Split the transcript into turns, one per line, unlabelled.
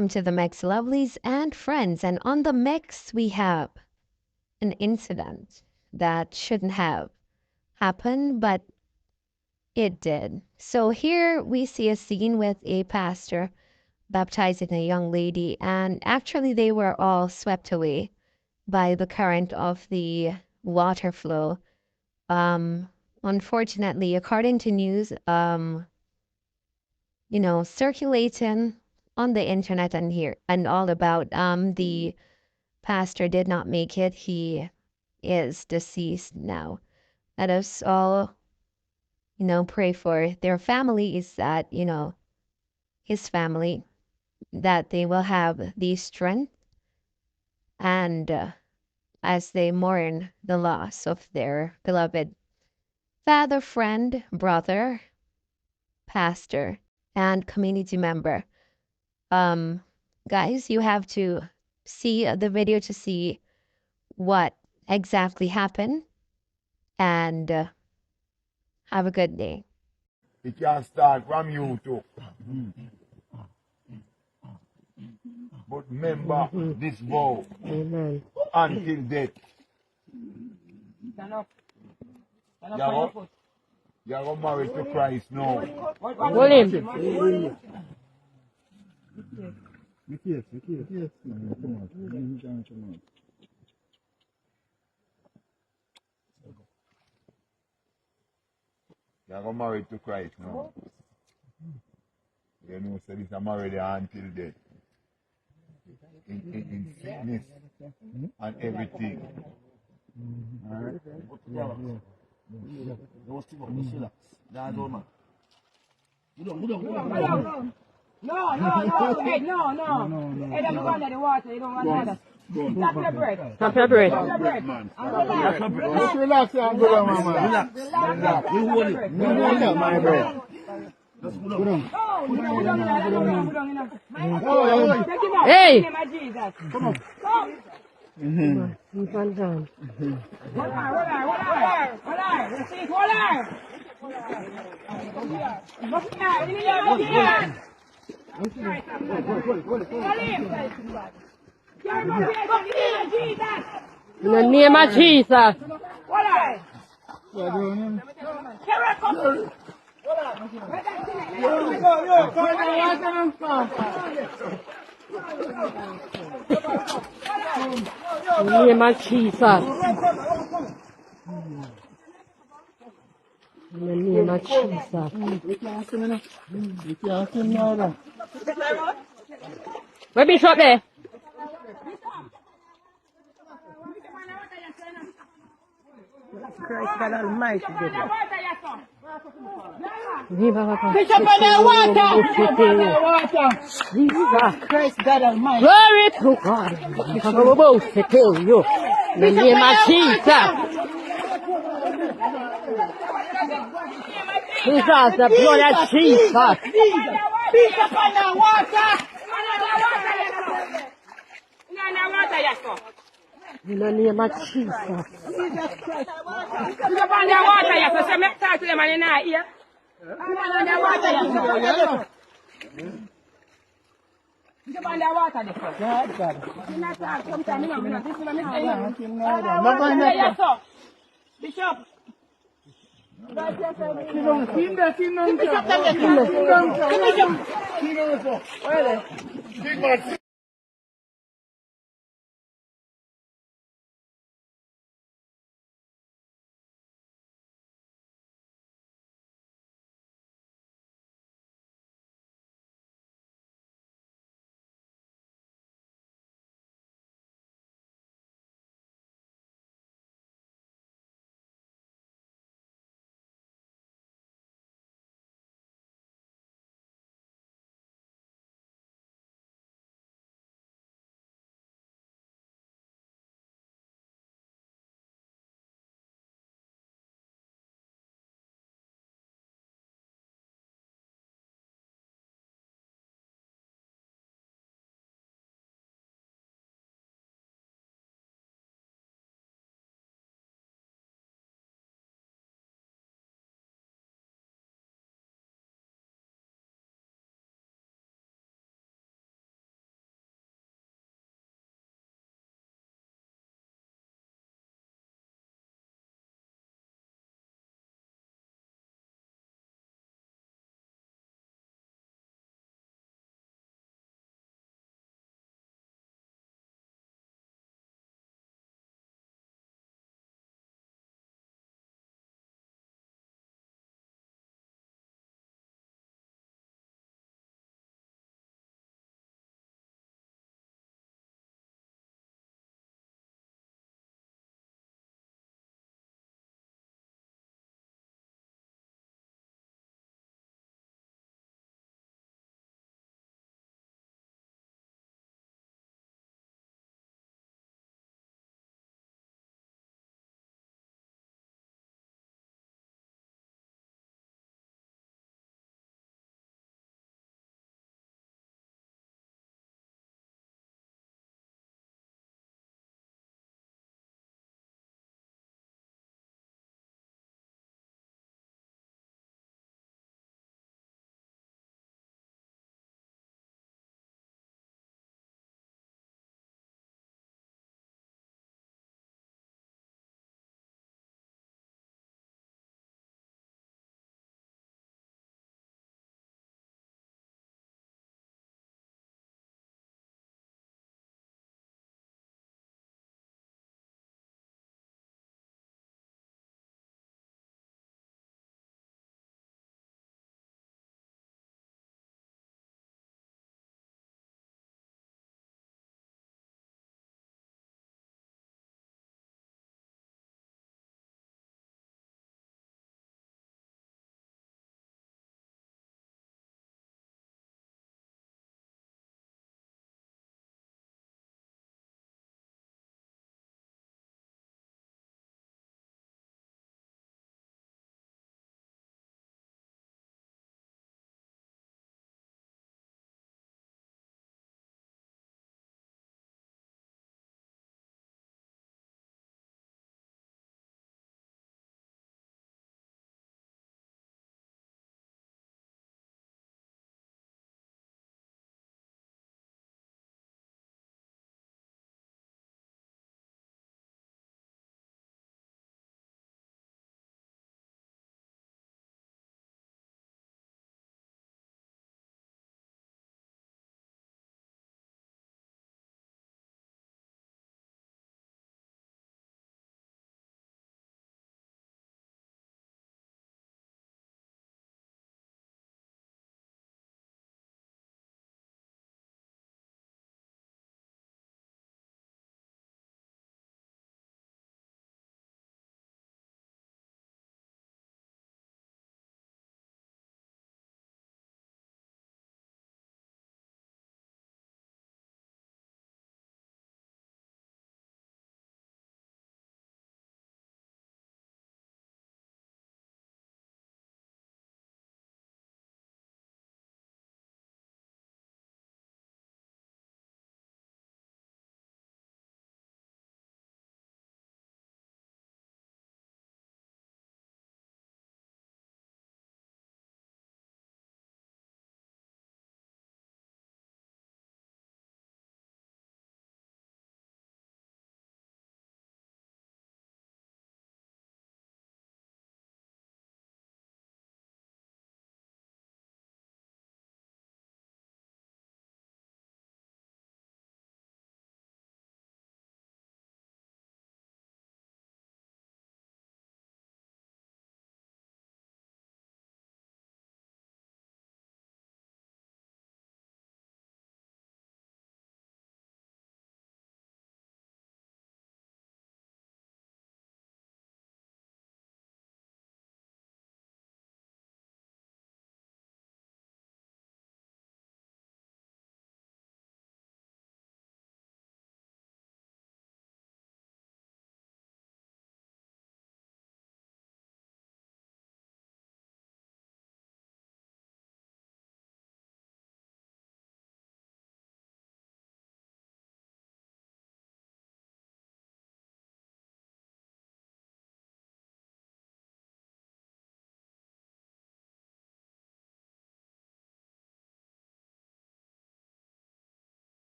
Welcome to the Mix Lovelies and friends. And on the mix, we have an incident that shouldn't have happened, but it did. So here we see a scene with a pastor baptizing a young lady, and actually they were all swept away by the current of the water flow. Unfortunately, according to news, circulating on the internet and here and all about, the pastor did not make it. He is deceased now. Let us all, pray for their families, that, his family, that they will have the strength and as they mourn the loss of their beloved father, friend, brother, pastor, and community member. Guys, you have to see the video to see what exactly happened, and have a good day.
It can start from you too. But remember this vow.
Amen.
Until death. You're married to Christ now.
Hold him.
You're married to Christ now. You know, so this is married until death. In sickness and everything. Alright?
No. Hey, no. Hey, don't go under the water. You don't want that. Stop your breath.
Stop your breath.
Just relax and go down, man. Relax.
You hold it.
You hold up my breath. Just go down.
Hey!
Come on.
You can down.
Hold
In the name of Jesus. In the name of Jesus. In the name of Jesus. Where Bishop there?
Christ God Almighty.
Bishop on the water! Jesus.
Christ God Almighty.
Glory to God. I'm about to tell you. In the name of Jesus. Jesus, the blood of Jesus.
Bishop on the water!
In the name of Jesus.
Bishop on the water, yes. So make talk to them and you're not here. Bishop on the water, yes. Bishop on the water, yes. You're not talk sometime, you know. This is what I'm saying. Bishop.
Big man.